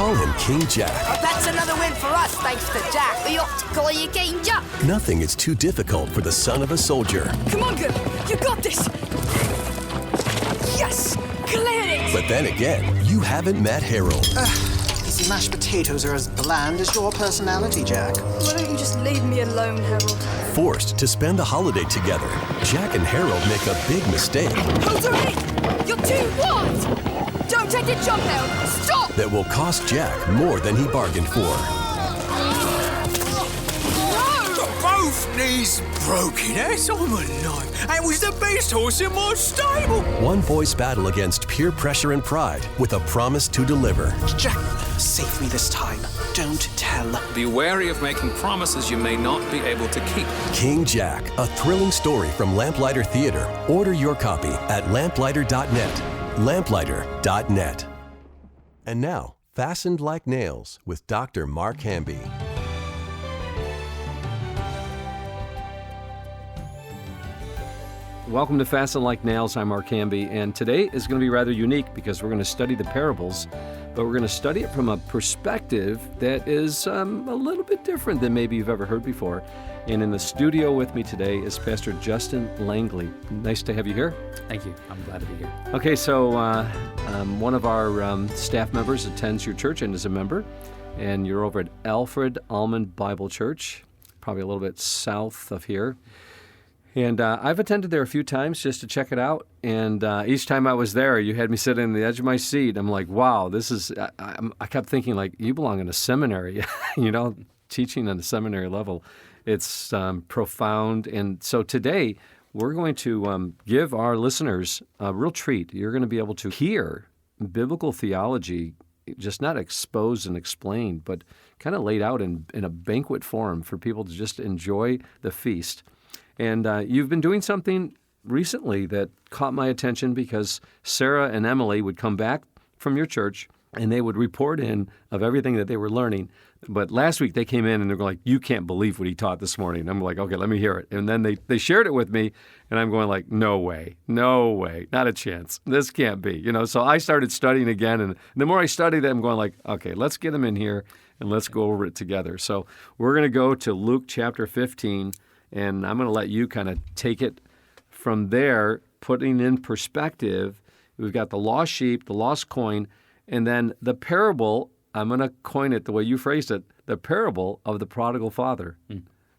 Call him King Jack. That's another win for us, thanks to Jack. We ought to call you King Jack. Nothing is too difficult for the son of a soldier. Come on, good. You got this. Yes! Cleared it! But then again, you haven't met Harold. These mashed potatoes are as bland as your personality, Jack. Why don't you just leave me alone, Harold? Forced to spend the holiday together, Jack and Harold make a big mistake. Hold her in! You're too wide! Don't take a jump, Harold! Stop! That will cost Jack more than he bargained for. Both knees broken, that's I'm alive. And was the best horse in my stable. One boy's battle against peer pressure and pride with a promise to deliver. Jack, save me this time. Don't tell. Be wary of making promises you may not be able to keep. King Jack, a thrilling story from Lamplighter Theater. Order your copy at lamplighter.net. Lamplighter.net. And now, Fastened Like Nails with Dr. Mark Hamby. Welcome to Fastened Like Nails. I'm Mark Hamby, and today is going to be rather unique because we're going to study the parables, but we're going to study it from a perspective that is a little bit different than maybe you've ever heard before. And in the studio with me today is Pastor Justin Langley. Nice to have you here. Thank you. I'm glad to be here. Okay, so one of our staff members attends your church and is a member, and you're over at Alfred Almond Bible Church, probably a little bit south of here. And I've attended there a few times just to check it out. And each time I was there, you had me sitting on the edge of my seat. I'm like, wow, this is, I kept thinking, like, you belong in a seminary, you know, teaching on a seminary level. It's profound. And so today, we're going to give our listeners a real treat. You're going to be able to hear biblical theology, just not exposed and explained, but kind of laid out in a banquet form for people to just enjoy the feast. And you've been doing something recently that caught my attention because Sarah and Emily would come back from your church and they would report in of everything that they were learning. But last week they came in and they're like, you can't believe what he taught this morning. I'm like, okay, let me hear it. And then they shared it with me and I'm going like, no way, not a chance. This can't be. You know, so I started studying again. And the more I studied it, I'm going like, okay, let's get them in here and let's go over it together. So we're going to go to Luke chapter 15. And I'm going to let you kind of take it from there, putting in perspective. We've got the lost sheep, the lost coin, and then the parable, I'm going to coin it the way you phrased it, the parable of the prodigal father.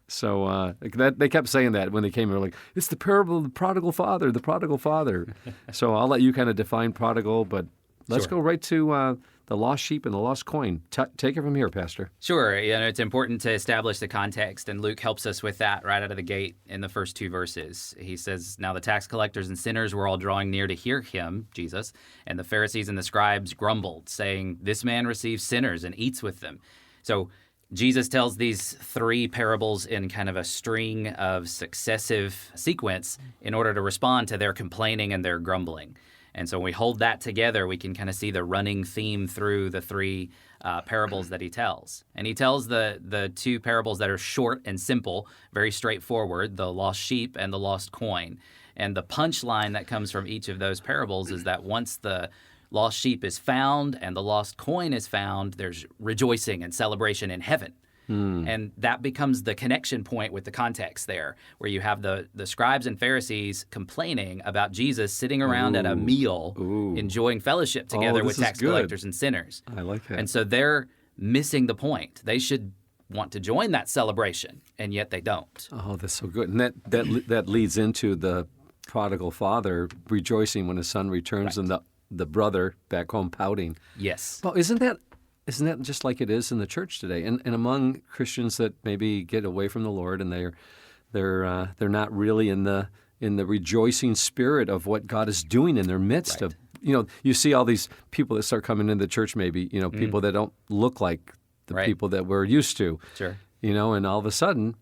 So they kept saying that when they came. They're like, it's the parable of the prodigal father, the prodigal father. So I'll let you kind of define prodigal, but let's go right to the lost sheep and the lost coin. Take it from here, Pastor. Sure. You know, it's important to establish the context, and Luke helps us with that right out of the gate in the first two verses. He says, now the tax collectors and sinners were all drawing near to hear him, Jesus, and the Pharisees and the scribes grumbled, saying, this man receives sinners and eats with them. So Jesus tells these three parables in kind of a string of successive sequence in order to respond to their complaining and their grumbling. And so when we hold that together, we can kind of see the running theme through the three parables that he tells. And he tells the two parables that are short and simple, very straightforward, the lost sheep and the lost coin. And the punchline that comes from each of those parables is that once the lost sheep is found and the lost coin is found, there's rejoicing and celebration in heaven. And that becomes the connection point with the context there, where you have the scribes and Pharisees complaining about Jesus sitting around at a meal, enjoying fellowship together with tax collectors and sinners. I like that. And so they're missing the point. They should want to join that celebration, and yet they don't. Oh, that's so good. And that leads into the prodigal father rejoicing when his son returns, right, and the brother back home pouting. Yes. Well, isn't that just like it is in the church today, and among Christians that maybe get away from the Lord and they're not really in the rejoicing spirit of what God is doing in their midst, right, of, you know, you see all these people that start coming into the church, maybe, you know, people that don't look like the right, people that we're used to, sure, you know, and all of a sudden,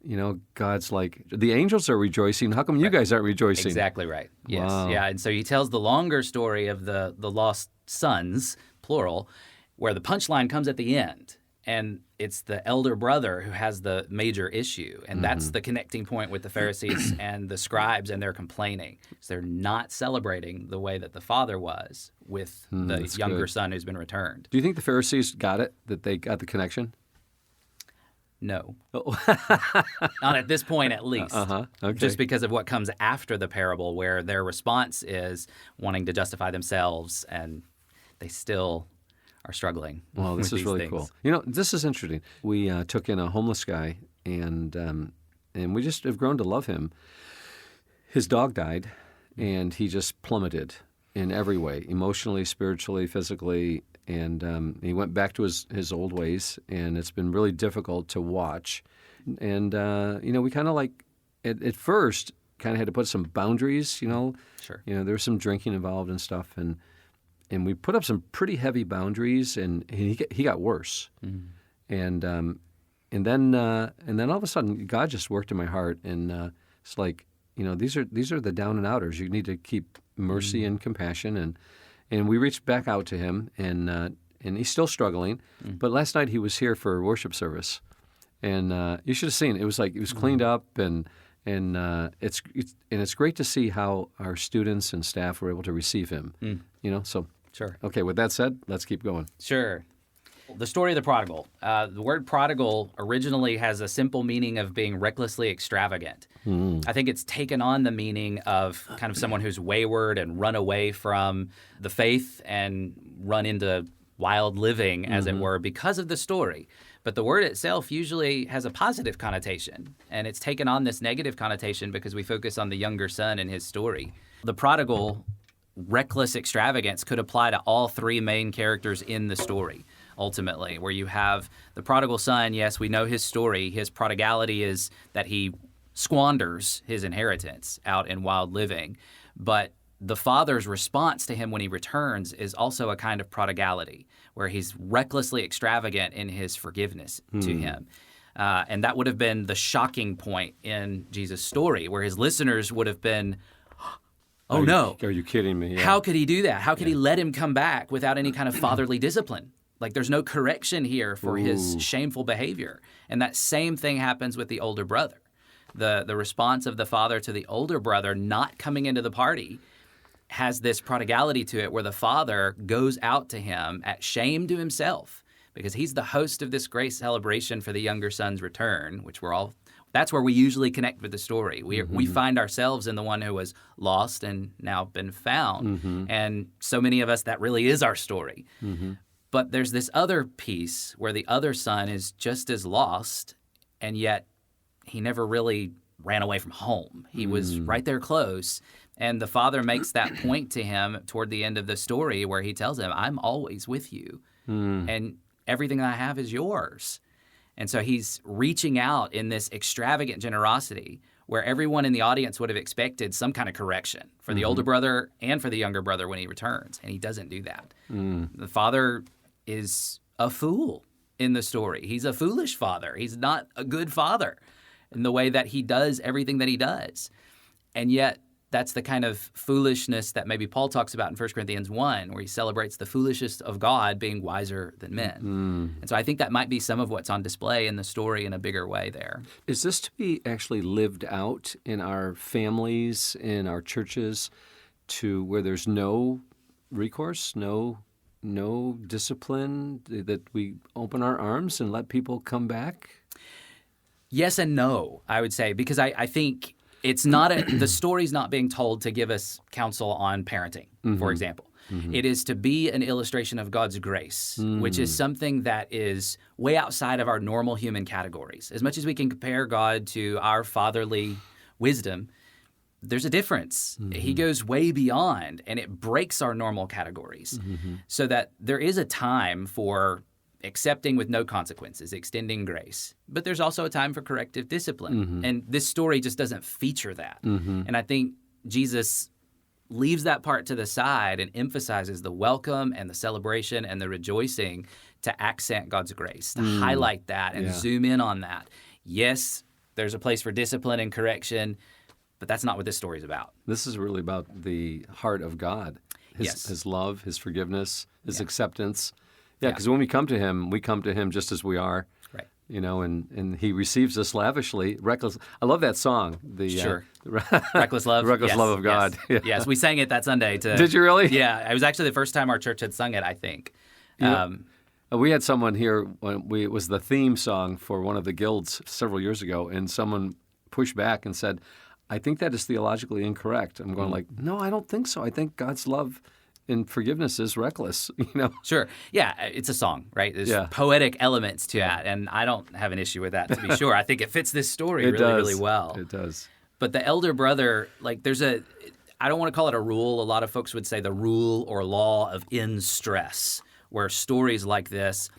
you know, God's like, the angels are rejoicing. How come you guys aren't rejoicing? Exactly right. Yes. Wow. Yeah. And so he tells the longer story of the lost sons, plural, where the punchline comes at the end. And it's the elder brother who has the major issue. And that's the connecting point with the Pharisees and the scribes, and they're complaining. So they're not celebrating the way that the father was with the younger son who's been returned. Do you think the Pharisees got it, that they got the connection? No. Not at this point, at least. Okay. Just because of what comes after the parable, where their response is wanting to justify themselves, and they still are struggling. Well, this with is these really things. cool. This is interesting. We took in a homeless guy, and we just have grown to love him. His dog died, and he just plummeted in every way, emotionally, spiritually, physically, and he went back to his old ways, and it's been really difficult to watch. And, we kind of at first, kind of had to put some boundaries, Sure. There was some drinking involved and stuff, and we put up some pretty heavy boundaries, and he got worse. And then all of a sudden, God just worked in my heart, and it's like, these are the down and outers. You need to keep mercy and compassion, and we reached back out to him, and he's still struggling. But last night he was here for worship service, and you should have seen. It was like it was cleaned up, and it's great to see how our students and staff were able to receive him. So. Sure. Okay, with that said, let's keep going. Sure. The story of the prodigal. The word prodigal originally has a simple meaning of being recklessly extravagant. I think it's taken on the meaning of kind of someone who's wayward and run away from the faith and run into wild living, as it were, because of the story. But the word itself usually has a positive connotation, and it's taken on this negative connotation because we focus on the younger son and his story. The prodigal reckless extravagance could apply to all three main characters in the story, ultimately, where you have the prodigal son. Yes, we know his story. His prodigality is that he squanders his inheritance out in wild living. But the father's response to him when he returns is also a kind of prodigality, where he's recklessly extravagant in his forgiveness to him. And that would have been the shocking point in Jesus' story, where his listeners would have been, oh, no. Are you kidding me? Yeah. How could he do that? How could he let him come back without any kind of fatherly discipline? Like, there's no correction here for his shameful behavior. And that same thing happens with the older brother. The response of the father to the older brother not coming into the party has this prodigality to it, where the father goes out to him at shame to himself, because he's the host of this great celebration for the younger son's return, which that's where we usually connect with the story. We find ourselves in the one who was lost and now been found. And so many of us, that really is our story. But there's this other piece where the other son is just as lost, and yet he never really ran away from home. He was right there close. And the father makes that point to him toward the end of the story, where he tells him, I'm always with you, and everything that I have is yours. And so he's reaching out in this extravagant generosity, where everyone in the audience would have expected some kind of correction for the older brother and for the younger brother when he returns. And he doesn't do that. The father is a fool in the story. He's a foolish father. He's not a good father in the way that he does everything that he does. And yet, that's the kind of foolishness that maybe Paul talks about in 1 Corinthians 1, where he celebrates the foolishness of God being wiser than men. And so I think that might be some of what's on display in the story in a bigger way there. Is this to be actually lived out in our families, in our churches, to where there's no recourse, no discipline, that we open our arms and let people come back? Yes and no, I would say, because I think it's not the story's not being told to give us counsel on parenting, for example. It is to be an illustration of God's grace, which is something that is way outside of our normal human categories. As much as we can compare God to our fatherly wisdom, there's a difference. He goes way beyond, and it breaks our normal categories, so that there is a time for accepting with no consequences, extending grace. But there's also a time for corrective discipline. And this story just doesn't feature that. And I think Jesus leaves that part to the side and emphasizes the welcome and the celebration and the rejoicing to accent God's grace, to highlight that and zoom in on that. Yes, there's a place for discipline and correction, but that's not what this story is about. This is really about the heart of God, his love, his forgiveness, his acceptance. Yeah, because when we come to him just as we are. Right. And he receives us lavishly, reckless. I love that song. Sure. Reckless Love. Reckless Love of God. Yes. Yes, we sang it that Sunday. Did you really? Yeah, it was actually the first time our church had sung it, I think. We had someone here, it was the theme song for one of the guilds several years ago, and someone pushed back and said, I think that is theologically incorrect. I'm going like, no, I don't think so. I think God's love and forgiveness is reckless, Sure. Yeah, it's a song, right? There's poetic elements to that, and I don't have an issue with that, to be sure. I think it fits this story really well. It does. But the elder brother, like I don't want to call it a rule. A lot of folks would say the rule or law of in stress, where stories like this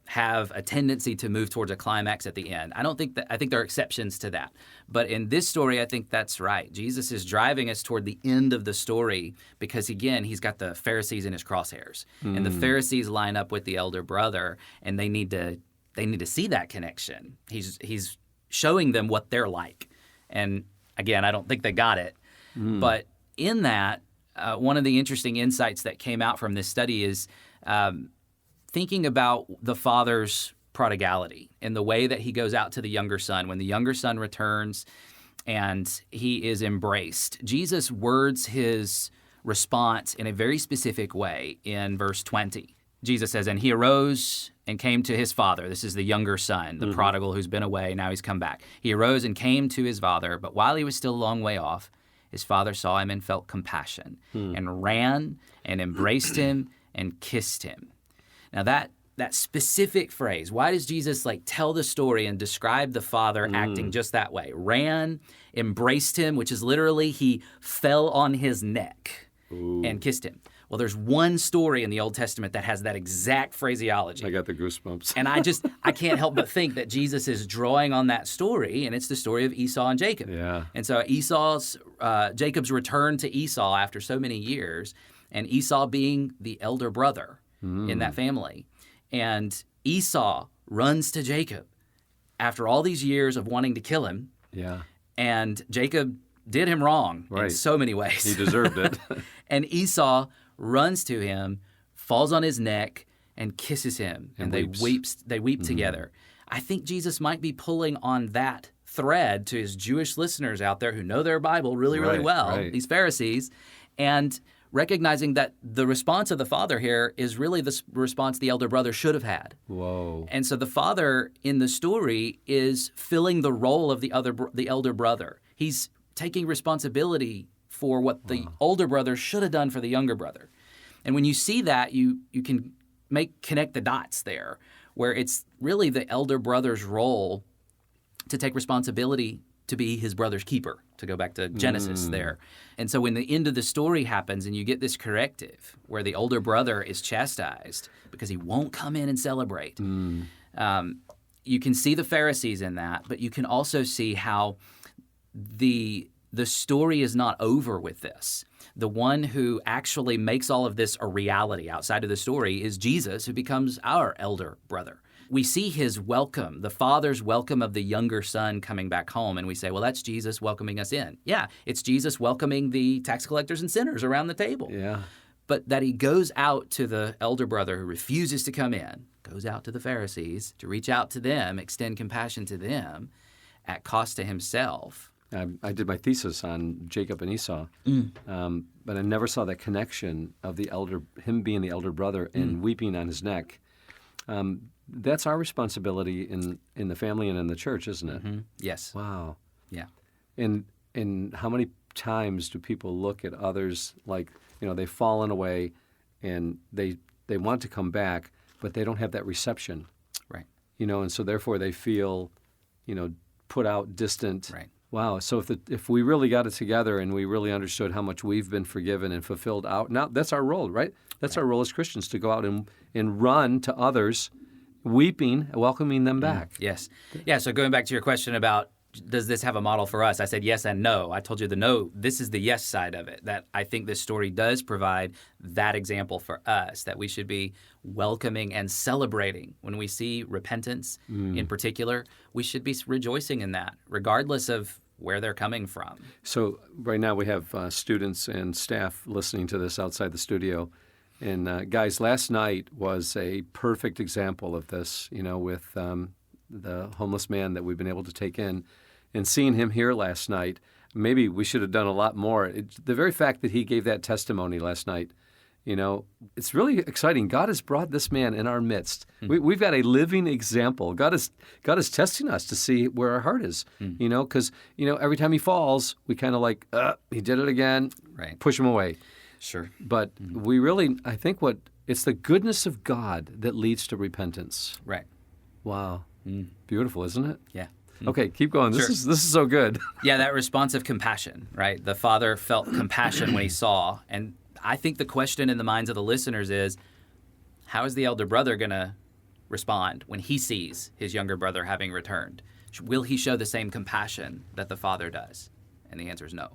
have a tendency to move towards a climax at the end. I think there are exceptions to that. But in this story, I think that's right. Jesus is driving us toward the end of the story because, again, he's got the Pharisees in his crosshairs. And the Pharisees line up with the elder brother, and they need to see that connection. He's showing them what they're like. And, again, I don't think they got it. But in that, one of the interesting insights that came out from this study is thinking about the father's prodigality and the way that he goes out to the younger son. When the younger son returns and he is embraced, Jesus words his response in a very specific way in verse 20. Jesus says, and he arose and came to his father. This is the younger son, the prodigal who's been away. Now he's come back. He arose and came to his father, but while he was still a long way off, his father saw him and felt compassion and ran and embraced him and kissed him. Now that specific phrase, why does Jesus tell the story and describe the father acting just that way? Ran, embraced him, which is literally he fell on his neck and kissed him. Well, there's one story in the Old Testament that has that exact phraseology. I got the goosebumps. And I can't help but think that Jesus is drawing on that story, and it's the story of Esau and Jacob. Yeah. And so Jacob's return to Esau after so many years, and Esau being the elder brother in that family. And Esau runs to Jacob after all these years of wanting to kill him. Yeah. And Jacob did him wrong in so many ways. He deserved it. And Esau runs to him, falls on his neck, and kisses him. And they weep together. I think Jesus might be pulling on that thread to his Jewish listeners out there who know their Bible really, really well, these Pharisees, and recognizing that the response of the father here is really the response the elder brother should have had. Whoa. And so the father in the story is filling the role of the elder brother. He's taking responsibility for what the older brother should have done for the younger brother. And when you see that, you can connect the dots there, where it's really the elder brother's role to take responsibility to be his brother's keeper, to go back to Genesis there. And so when the end of the story happens and you get this corrective where the older brother is chastised because he won't come in and celebrate, you can see the Pharisees in that, but you can also see how the story is not over with this. The one who actually makes all of this a reality outside of the story is Jesus, who becomes our elder brother. We see his welcome, the father's welcome of the younger son coming back home, and we say, well, that's Jesus welcoming us in. Yeah, it's Jesus welcoming the tax collectors and sinners around the table. Yeah. But that he goes out to the elder brother who refuses to come in, goes out to the Pharisees to reach out to them, extend compassion to them at cost to himself. I did my thesis on Jacob and Esau, but I never saw that connection of him being the elder brother and weeping on his neck. That's our responsibility in the family and in the church, isn't it? Mm-hmm. Yes. Wow. Yeah. And how many times do people look at others like, they've fallen away and they want to come back, but they don't have that reception. Right. And so therefore they feel, put out, distant. Right. Wow. So if we really got it together and we really understood how much we've been forgiven and fulfilled out, now that's our role, right? That's our role as Christians, to go out and run to others, weeping, welcoming them back. Yes. Yeah, so going back to your question about does this have a model for us? I said yes and no. I told you the no. This is the yes side of it, that I think this story does provide that example for us, that we should be welcoming and celebrating. When we see repentance in particular, we should be rejoicing in that, regardless of where they're coming from. So right now we have students and staff listening to this outside the studio. And guys, last night was a perfect example of this, with the homeless man that we've been able to take in. And seeing him here last night, maybe we should have done a lot more. The very fact that he gave that testimony last night, it's really exciting. God has brought this man in our midst. We've got a living example. God is testing us to see where our heart is, because, every time he falls, we kind of like, he did it again, Right. push him away. Sure. But we really, I think it's the goodness of God that leads to repentance. Right. Wow. Beautiful, isn't it? Yeah. Okay, keep going. This is so good. Yeah, that response of compassion, right? The father felt compassion when he saw. And I think the question in the minds of the listeners is, how is the elder brother going to respond when he sees his younger brother having returned? Will he show the same compassion that the father does? And the answer is no.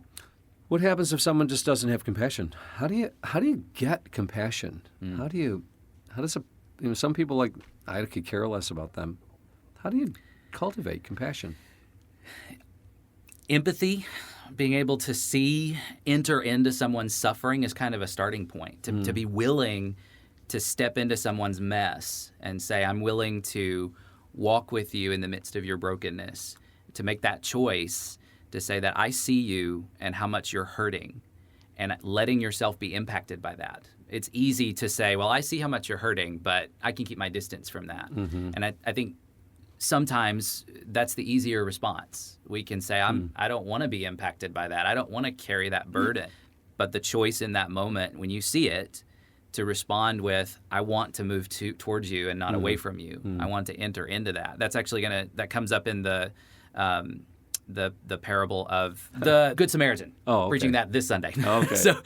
What happens if someone just doesn't have compassion? How do you get compassion? How does some people, like, I could care less about them. How do you cultivate compassion? Empathy, being able to enter into someone's suffering is kind of a starting point. To be willing to step into someone's mess and say, I'm willing to walk with you in the midst of your brokenness, to make that choice to say that I see you and how much you're hurting, and letting yourself be impacted by that. It's easy to say, well, I see how much you're hurting, but I can keep my distance from that. And I think sometimes that's the easier response. We can say, I don't want to be impacted by that. I don't want to carry that burden. But the choice in that moment, when you see it, to respond with, I want to move towards you and not away from you. I want to enter into that. That's actually that comes up in the parable of the Good Samaritan. Oh, okay. Preaching that this Sunday. Okay. So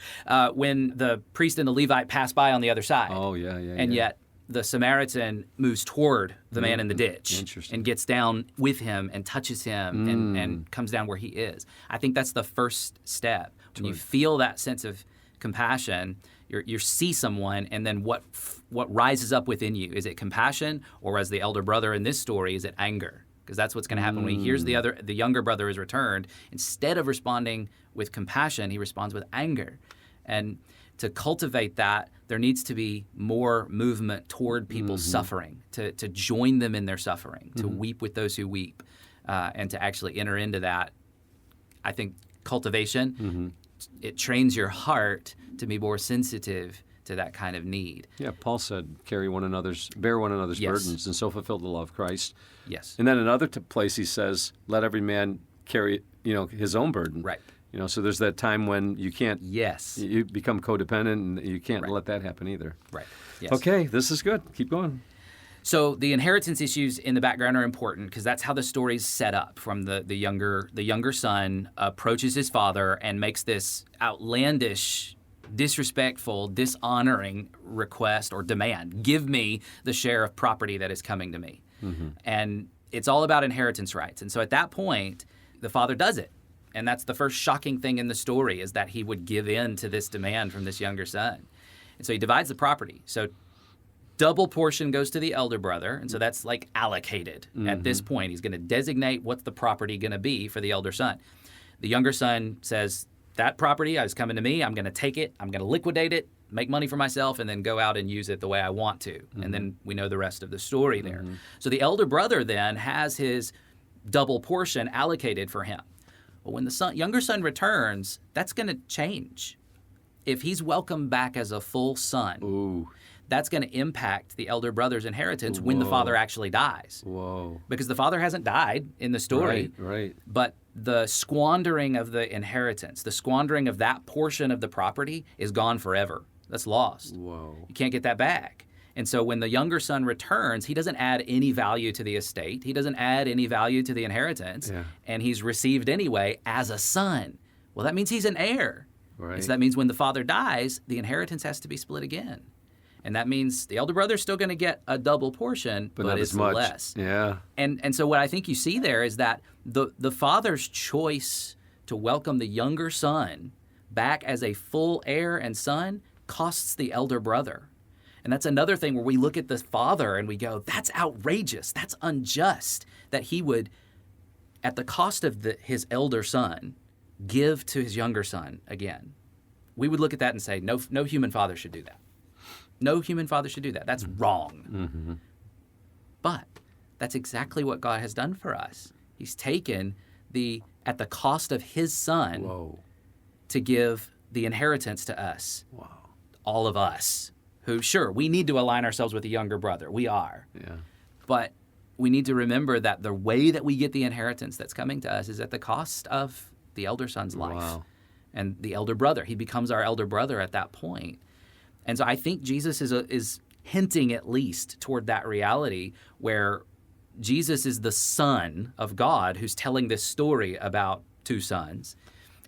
when the priest and the Levite pass by on the other side. Oh, yeah. And yet the Samaritan moves toward the man in the ditch and gets down with him and touches him and comes down where he is. I think that's the first step. When you feel that sense of compassion, you see someone, and then what rises up within you? Is it compassion, or as the elder brother in this story, is it anger? Because that's what's going to happen when he hears the younger brother is returned. Instead of responding with compassion, he responds with anger. And to cultivate that, there needs to be more movement toward people's suffering, to join them in their suffering, to weep with those who weep, and to actually enter into that. I think cultivation, it trains your heart to be more sensitive to that kind of need. Yeah, Paul said, bear one another's burdens, and so fulfill the law of Christ. Yes. And then another place he says, let every man carry, his own burden. Right. So there's that time when you can't. Yes. You become codependent, and you can't let that happen either. Right. Yes. Okay, this is good. Keep going. So the inheritance issues in the background are important because that's how the story's set up. From the younger son approaches his father and makes this outlandish, disrespectful, dishonoring request or demand. Give me the share of property that is coming to me. And it's all about inheritance rights. And so at that point, the father does it. And that's the first shocking thing in the story, is that he would give in to this demand from this younger son. And so he divides the property. So double portion goes to the elder brother, and so that's like allocated. At this point, he's going to designate what's the property going to be for the elder son. The younger son says, that property is coming to me. I'm going to take it. I'm going to liquidate it, make money for myself, and then go out and use it the way I want to. And then we know the rest of the story there. So the elder brother then has his double portion allocated for him. But when the younger son returns, that's going to change. If he's welcomed back as a full son, that's going to impact the elder brother's inheritance when the father actually dies. Whoa. Because the father hasn't died in the story. Right. But the squandering of the inheritance, the squandering of that portion of the property is gone forever. That's lost. Whoa. You can't get that back. And so when the younger son returns, he doesn't add any value to the estate. He doesn't add any value to the inheritance. Yeah. And he's received anyway as a son. Well, that means he's an heir. Right. And so that means when the father dies, the inheritance has to be split again. And that means the elder brother's still going to get a double portion, but not it's as much. less. Yeah. And so what I think you see there is that the father's choice to welcome the younger son back as a full heir and son costs the elder brother. And that's another thing where we look at the father and we go, that's outrageous, that's unjust, that he would, at the cost of his elder son, give to his younger son again. We would look at that and say, no human father should do that. No human father should do that. That's wrong. But that's exactly what God has done for us. He's taken at the cost of his son to give the inheritance to us. All of us who, sure, we need to align ourselves with a younger brother. We are. Yeah. But we need to remember that the way that we get the inheritance that's coming to us is at the cost of the elder son's life and the elder brother. He becomes our elder brother at that point. And so I think Jesus is hinting at least toward that reality where Jesus is the son of God who's telling this story about two sons.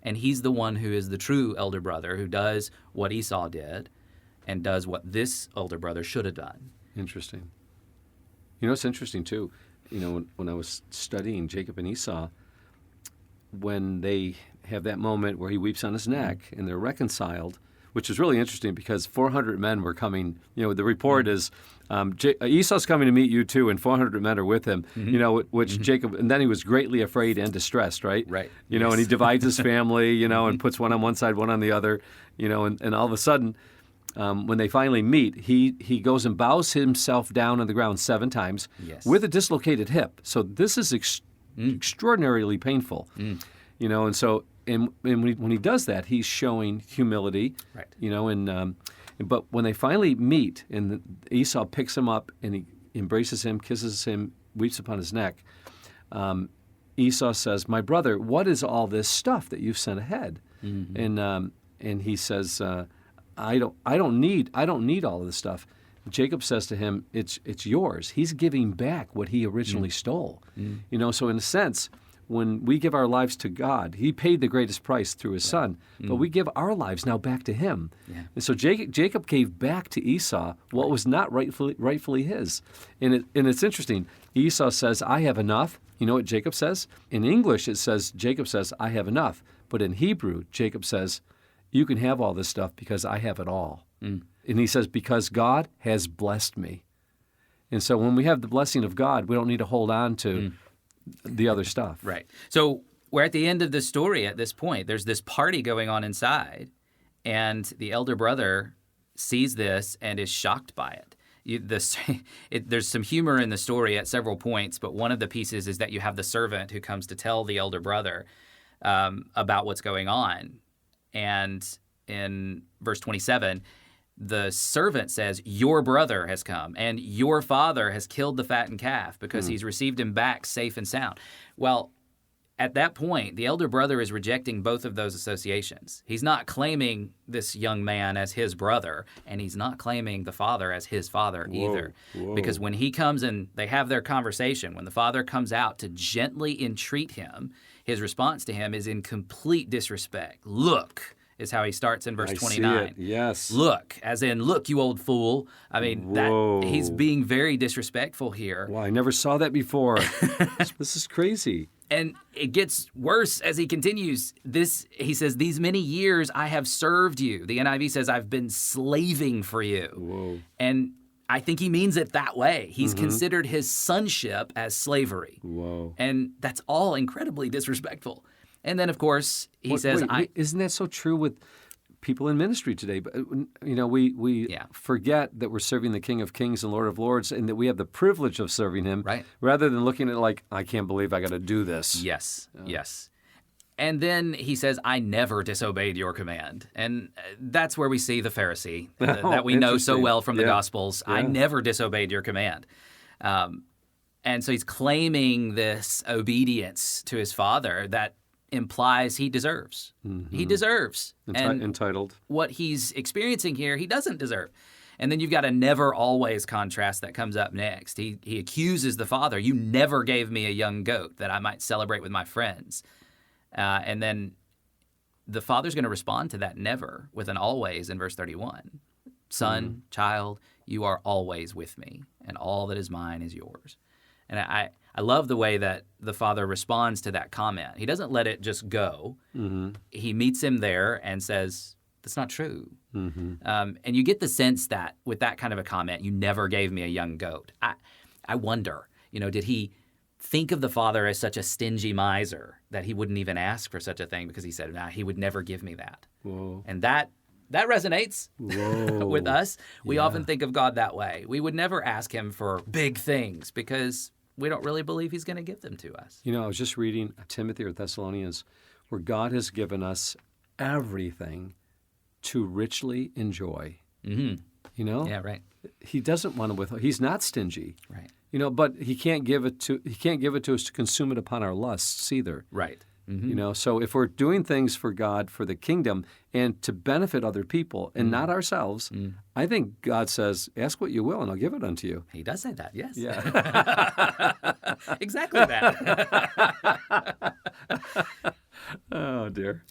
And he's the one who is the true elder brother who does what Esau did and does what this elder brother should have done. Interesting. You know, it's interesting, too. You know, when I was studying Jacob and Esau, when they have that moment where he weeps on his neck and they're reconciled, which is really interesting because 400 men were coming. You know, the report is Esau's coming to meet you too, and 400 men are with him. You know, which Jacob, and then he was greatly afraid and distressed, right? Right. You know, and he divides his family, you know, and puts one on one side, one on the other, you know, and all of a sudden, when they finally meet, he goes and bows himself down on the ground 7 times with a dislocated hip. So this is extraordinarily painful, you know, and so. And when he does that, he's showing humility, right? You know, but when they finally meet, and Esau picks him up and he embraces him, kisses him, weeps upon his neck, Esau says, "My brother, what is all this stuff that you've sent ahead?" And he says, "I don't need all of this stuff." Jacob says to him, "It's yours." He's giving back what he originally stole, you know. So in a sense, when we give our lives to God, he paid the greatest price through his son, but we give our lives now back to him. And so Jacob gave back to Esau what was not rightfully his. And it's interesting. Esau says, "I have enough." You know what Jacob says? In English, it says, Jacob says, "I have enough." But in Hebrew, Jacob says, "You can have all this stuff because I have it all." And he says, "Because God has blessed me." And so when we have the blessing of God, we don't need to hold on to the other stuff. Right. So we're at the end of the story at this point. There's this party going on inside, and the elder brother sees this and is shocked by it. There's some humor in the story at several points, but one of the pieces is that you have the servant who comes to tell the elder brother about what's going on. And in verse 27, the servant says, "Your brother has come, and your father has killed the fattened calf because he's received him back safe and sound." Well, at that point, the elder brother is rejecting both of those associations. He's not claiming this young man as his brother, and he's not claiming the father as his father either. Because when he comes and they have their conversation, when the father comes out to gently entreat him, his response to him is in complete disrespect. "Look," is how he starts in verse 29. See it. Yes. "Look," as in, "Look, you old fool." I mean, he's being very disrespectful here. Wow, I never saw that before. This is crazy. And it gets worse as he continues. He says, "These many years I have served you." The NIV says, "I've been slaving for you." And I think he means it that way. He's considered his sonship as slavery. And that's all incredibly disrespectful. And then, of course, he says, isn't that so true with people in ministry today? But you know, we forget that we're serving the King of Kings and Lord of Lords, and that we have the privilege of serving Him, right? Rather than looking at it like, "I can't believe I got to do this." Yes. And then he says, "I never disobeyed your command." And that's where we see the Pharisee that we know so well from the Gospels. "I never disobeyed your command." And so he's claiming this obedience to his father that implies he deserves. He deserves. Entitled. What he's experiencing here, he doesn't deserve. And then you've got a never always contrast that comes up next. He accuses the father, "You never gave me a young goat that I might celebrate with my friends." And then the father's going to respond to that never with an always in verse 31. "Son, child, you are always with me, and all that is mine is yours." And I love the way that the father responds to that comment. He doesn't let it just go. He meets him there and says, "That's not true." And you get the sense that with that kind of a comment, "You never gave me a young goat." I wonder, did he think of the father as such a stingy miser that he wouldn't even ask for such a thing because he said, "Nah, he would never give me that." And that that resonates with us. We Yeah. often think of God that way. We would never ask him for big things because we don't really believe he's going to give them to us. You know, I was just reading Timothy or Thessalonians, where God has given us everything to richly enjoy. Mm-hmm. You know? Yeah, right. He doesn't want to withhold. He's not stingy. Right. You know, but he can't give it to us to consume it upon our lusts either. Right. Mm-hmm. You know, so if we're doing things for God, for the kingdom, and to benefit other people and not ourselves, I think God says, ask what you will and I'll give it unto you. He does say that, yes. Yeah. Exactly that. Oh, dear.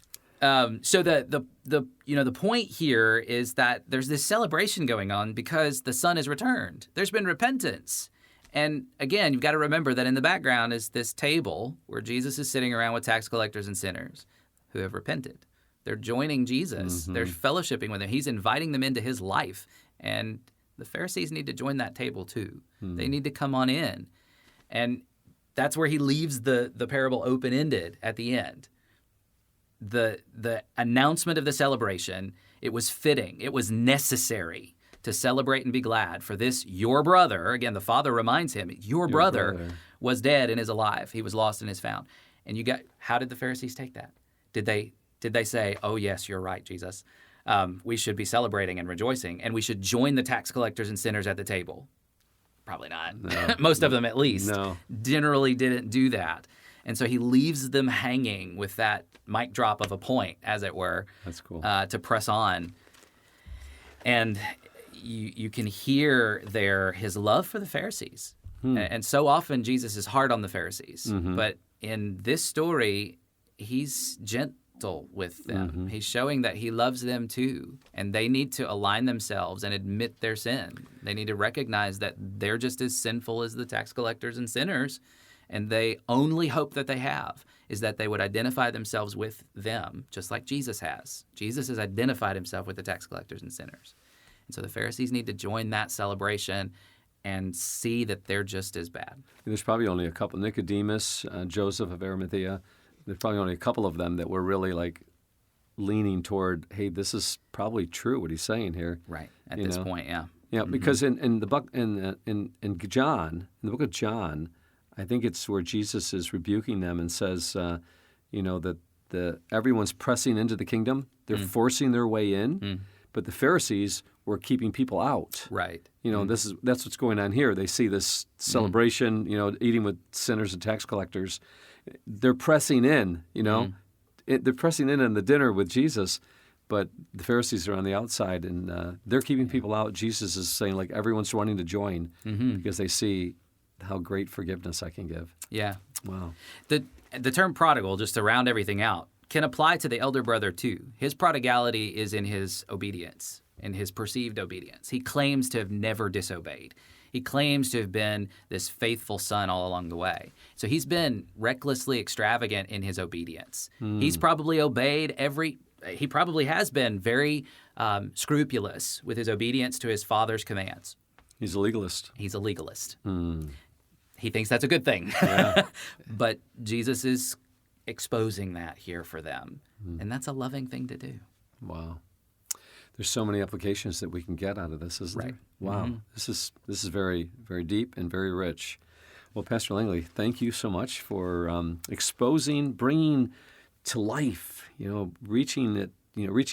So the point here is that there's this celebration going on because the Son is returned. There's been repentance. And again, you've got to remember that in the background is this table where Jesus is sitting around with tax collectors and sinners who have repented. They're joining Jesus. They're fellowshipping with him. He's inviting them into his life. And the Pharisees need to join that table too. They need to come on in. And that's where he leaves the parable open-ended at the end. The announcement of the celebration, it was fitting. It was necessary to celebrate and be glad for this, your brother. Again, the father reminds him, your brother was dead and is alive. He was lost and is found. And how did the Pharisees take that? Did they say, oh, yes, you're right, Jesus. We should be celebrating and rejoicing, and we should join the tax collectors and sinners at the table? Probably not. No. Most of them, at least, generally didn't do that. And so he leaves them hanging with that mic drop of a point, as it were. That's cool. To press on. And you can hear there his love for the Pharisees. And so often Jesus is hard on the Pharisees. But in this story, he's gentle with them. He's showing that he loves them too. And they need to align themselves and admit their sin. They need to recognize that they're just as sinful as the tax collectors and sinners. And they only hope that they have is that they would identify themselves with them, just like Jesus has. Jesus has identified himself with the tax collectors and sinners. And so the Pharisees need to join that celebration and see that they're just as bad. There's probably only a couple, Nicodemus, Joseph of Arimathea, there's probably only a couple of them that were really like leaning toward, hey, this is probably true what he's saying here. Right, at this point, yeah. Yeah, because in the book in John, in the book of John, I think it's where Jesus is rebuking them and says, that everyone's pressing into the kingdom. They're forcing their way in, but the Pharisees were keeping people out. Right. That's what's going on here. They see this celebration, eating with sinners and tax collectors. They're pressing in, they're pressing in on the dinner with Jesus, but the Pharisees are on the outside, and they're keeping people out. Jesus is saying, like, everyone's wanting to join because they see how great forgiveness I can give. Yeah. Wow. The term prodigal, just to round everything out, can apply to the elder brother too. His prodigality is in his obedience, in his perceived obedience. He claims to have never disobeyed. He claims to have been this faithful son all along the way. So he's been recklessly extravagant in his obedience. He's probably obeyed he probably has been very scrupulous with his obedience to his father's commands. He's a legalist. He's a legalist. He thinks that's a good thing. Yeah. But Jesus is exposing that here for them. And that's a loving thing to do. Wow. There's so many applications that we can get out of this, isn't there? Wow. This is very, very deep and very rich. Well, Pastor Langley, thank you so much for exposing, bringing to life, reaching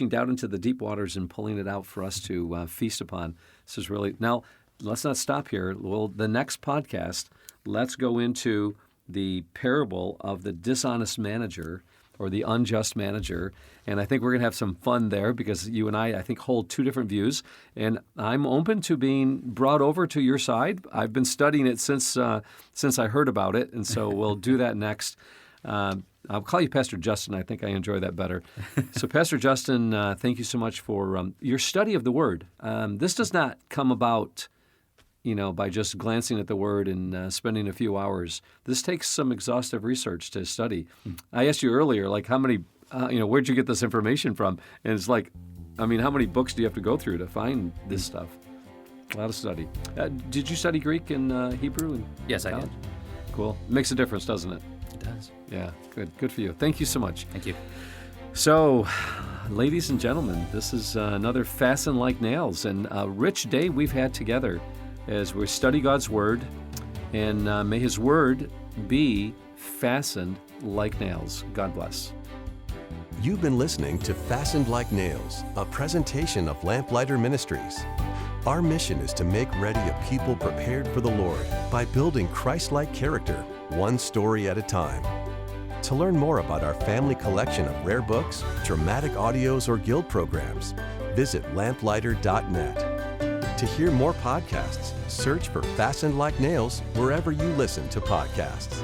down into the deep waters and pulling it out for us to feast upon. This is really, now let's not stop here. Well, the next podcast, let's go into the parable of the dishonest manager or the unjust manager. And I think we're going to have some fun there because you and I think, hold two different views. And I'm open to being brought over to your side. I've been studying it since I heard about it, and so we'll do that next. I'll call you Pastor Justin. I think I enjoy that better. So, Pastor Justin, thank you so much for your study of the Word. This does not come about by just glancing at the Word and spending a few hours. This takes some exhaustive research to study. I asked you earlier, like, how many, where'd you get this information from? And it's like, how many books do you have to go through to find this stuff? A lot of study. Did you study Greek and Hebrew? Yes, I did. Cool. It makes a difference, doesn't it? It does. Yeah, good. Good for you. Thank you so much. Thank you. So, ladies and gentlemen, this is another Fastened Like Nails, and a rich day we've had together as we study God's Word, and may His Word be fastened like nails. God bless. You've been listening to Fastened Like Nails, a presentation of Lamplighter Ministries. Our mission is to make ready a people prepared for the Lord by building Christ-like character, one story at a time. To learn more about our family collection of rare books, dramatic audios, or guild programs, visit lamplighter.net. To hear more podcasts, search for Fastened Like Nails wherever you listen to podcasts.